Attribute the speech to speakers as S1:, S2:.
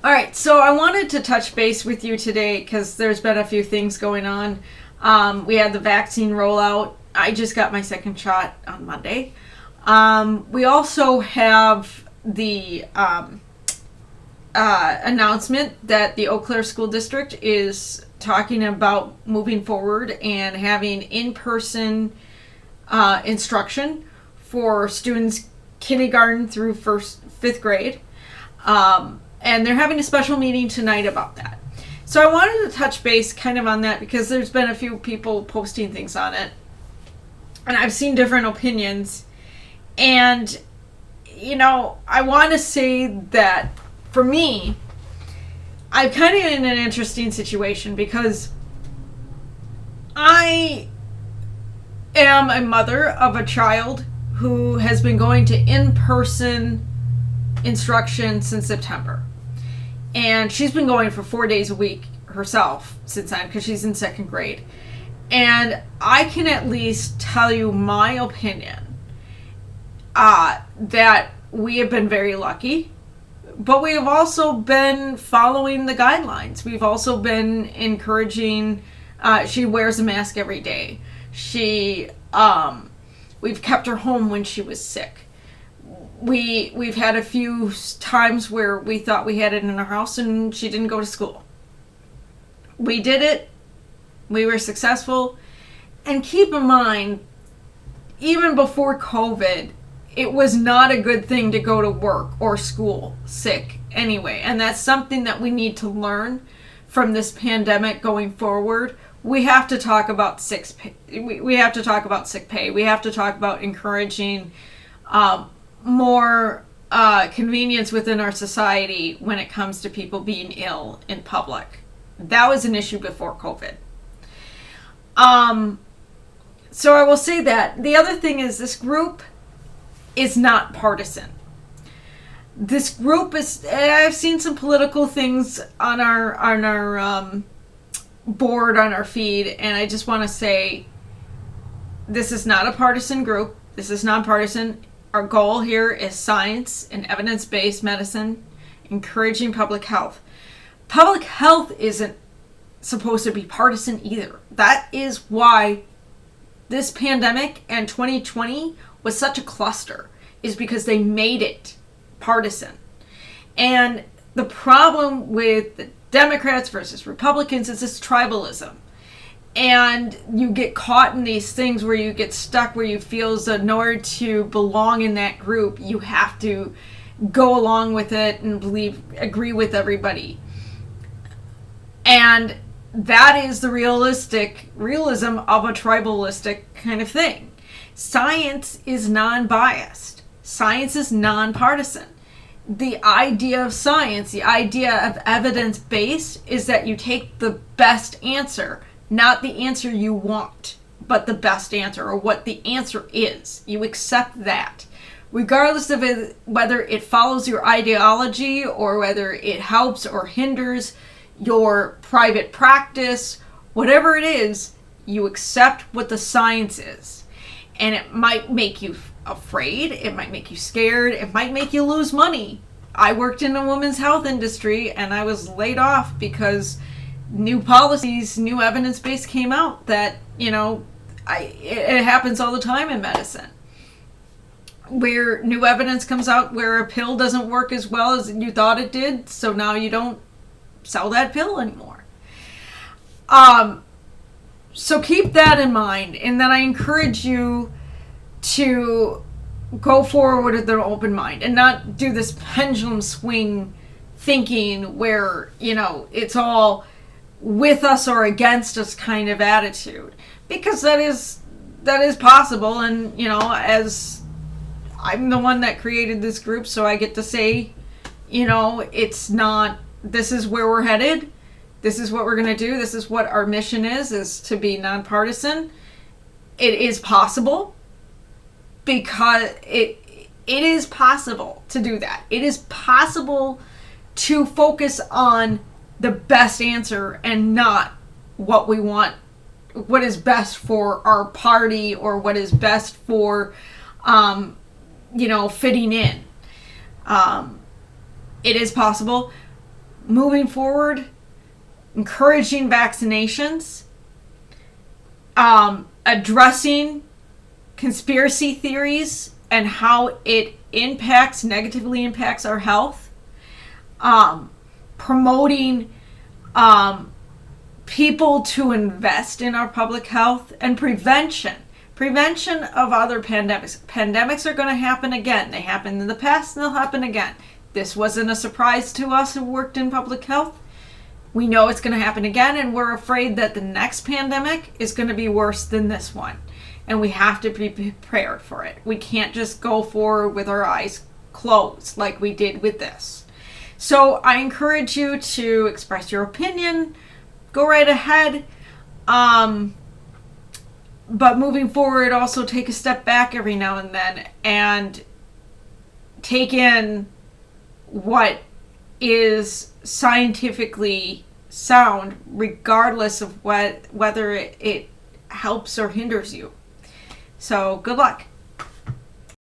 S1: All right, so I wanted to touch base with you today because there's been a few things going on. We had the vaccine rollout. I just got my second shot on Monday. We also have the announcement that the Eau Claire School District is talking about moving forward and having in-person instruction for students kindergarten through fifth grade. And they're having a special meeting tonight about that. So I wanted to touch base kind of on that because there's been a few people posting things on it. And I've seen different opinions. And, you know, I want to say that for me, I'm kind of in an interesting situation because I am a mother of a child who has been going to in-person instruction since September. And she's been going for 4 days a week herself since then because she's in second grade. And I can at least tell you my opinion that we have been very lucky, but we have also been following the guidelines. We've also been encouraging, she wears a mask every day. We've kept her home when she was sick. We've had a few times where we thought we had it in our house and she didn't go to school. We did it. We were successful. And keep in mind, even before COVID, it was not a good thing to go to work or school sick anyway. And that's something that we need to learn from this pandemic going forward. We have to talk about sick pay. We have to talk about sick pay. We have to talk about encouraging more convenience within our society when it comes to people being ill in public. That was an issue before COVID. So I will say that. The other thing is this group is not partisan. This group is, I've seen some political things on our board, on our feed, and I just want to say this is not a partisan group. This is nonpartisan. Our goal here is science and evidence-based medicine, encouraging public health. Public health isn't supposed to be partisan either. That is why this pandemic and 2020 was such a cluster, is because they made it partisan. And the problem with the Democrats versus Republicans is this tribalism. And you get caught in these things where you get stuck, where you feel as though in order to belong in that group, you have to go along with it and agree with everybody. And that is the realism of a tribalistic kind of thing. Science is non-biased. Science is non-partisan. The idea of science, the idea of evidence-based, is that you take the best answer, not the answer you want, but the best answer, or what the answer is. You accept that. Regardless of whether it follows your ideology or whether it helps or hinders your private practice, whatever it is, you accept what the science is. And it might make you afraid, it might make you scared, it might make you lose money. I worked in a women's health industry and I was laid off because new policies, new evidence-based came out that, you know, it happens all the time in medicine. Where new evidence comes out where a pill doesn't work as well as you thought it did, so now you don't sell that pill anymore. So keep that in mind, and then I encourage you to go forward with an open mind and not do this pendulum swing thinking where, you know, it's all with us or against us kind of attitude, because that is possible. And, you know, as I'm the one that created this group, so I get to say, you know, it's not, this is where we're headed. This is what we're going to do. This is what our mission is to be nonpartisan. It is possible, because it is possible to do that. It is possible to focus on the best answer and not what we want, what is best for our party or what is best for, you know, fitting in. It is possible, moving forward, encouraging vaccinations, addressing conspiracy theories and how it negatively impacts our health, promoting people to invest in our public health, and prevention of other pandemics. Pandemics are going to happen again. They happened in the past and they'll happen again. This wasn't a surprise to us who worked in public health. We know it's going to happen again, and we're afraid that the next pandemic is going to be worse than this one. And we have to be prepared for it. We can't just go forward with our eyes closed like we did with this. So I encourage you to express your opinion. Go right ahead. But moving forward, also take a step back every now and then and take in what is scientifically sound, regardless of whether it helps or hinders you. So good luck.